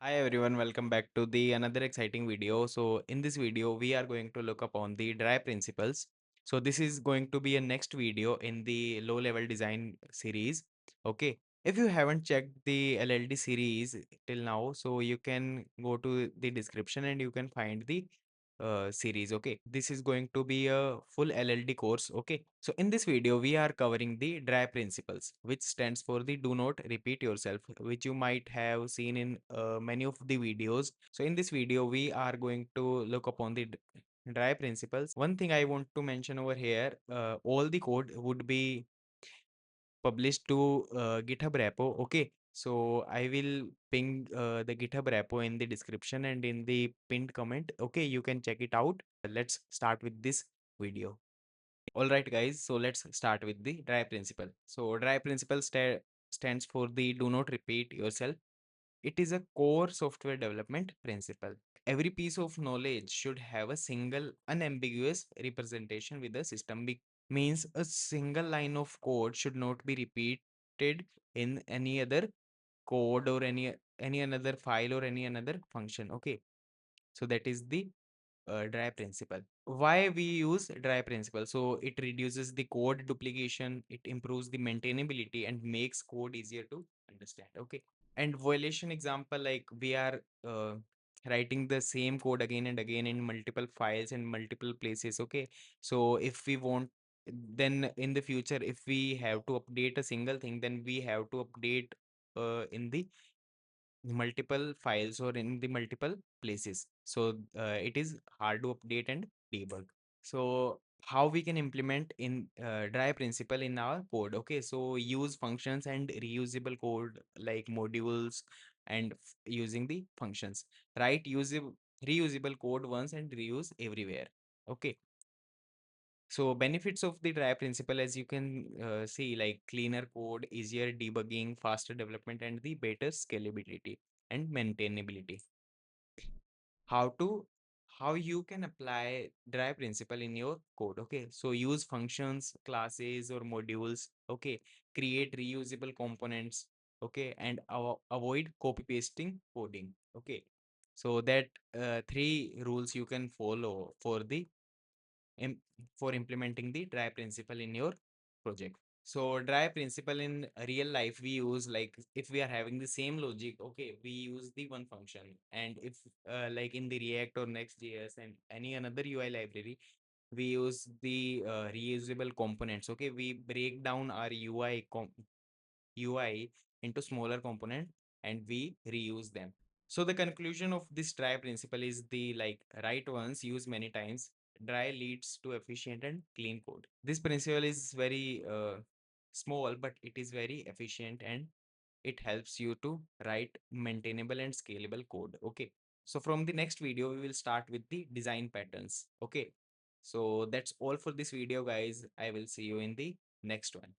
Hi everyone, welcome back to the another exciting video. So in this video, we are going to look upon the dry principles. So this is going to be a next video in the low level design series. Okay. If you haven't checked the LLD series till now, so you can go to the description and you can find the series. Okay, this is going to be a full LLD course. Okay, so in this video we are covering the dry principles, which stands for the do not repeat yourself, which you might have seen in many of the videos. So in this video we are going to look upon the dry principles. One thing I want to mention over here, all the code would be published to GitHub repo. Okay, so I will ping the GitHub repo in the description and in the pinned comment. Okay, you can check it out. Let's start with this video. All right guys, so let's start with the dry principle. So dry principle stands for the do not repeat yourself. It is a core software development principle. Every piece of knowledge should have a single unambiguous representation with the system. Means a single line of code should not be repeated in any other code or any another file or any another function. Okay, so that is the dry principle. Why we use dry principle? So it reduces the code duplication, it improves the maintainability and makes code easier to understand. Okay, and violation example, like we are writing the same code again and again in multiple files and multiple places. Okay, so if we want, then in the future if we have to update a single thing, then we have to update in the multiple files or in the multiple places. So it is hard to update and debug. So how we can implement in dry principle in our code? Okay, so use functions and reusable code like modules and using the functions. Write usable reusable code once and reuse everywhere. Okay, so benefits of the dry principle, as you can see, like cleaner code, easier debugging, faster development, and the better scalability and maintainability. How to how you can apply dry principle in your code? Okay, so use functions, classes, or modules. Okay, create reusable components. Okay, and avoid copy pasting coding. Okay, so that three rules you can follow for the im- for implementing the dry principle in your project. So dry principle in real life we use, like if we are having the same logic, okay, we use the one function. And if like in the React or Next.js and any another UI library, we use the reusable components. Okay, we break down our UI into smaller component and we reuse them. So the conclusion of this dry principle is the like write once, use many times. Dry leads to efficient and clean code. This principle is very small, but it is very efficient and it helps you to write maintainable and scalable code. Okay, so from the next video we will start with the design patterns. Okay, so that's all for this video guys. I will see you in the next one.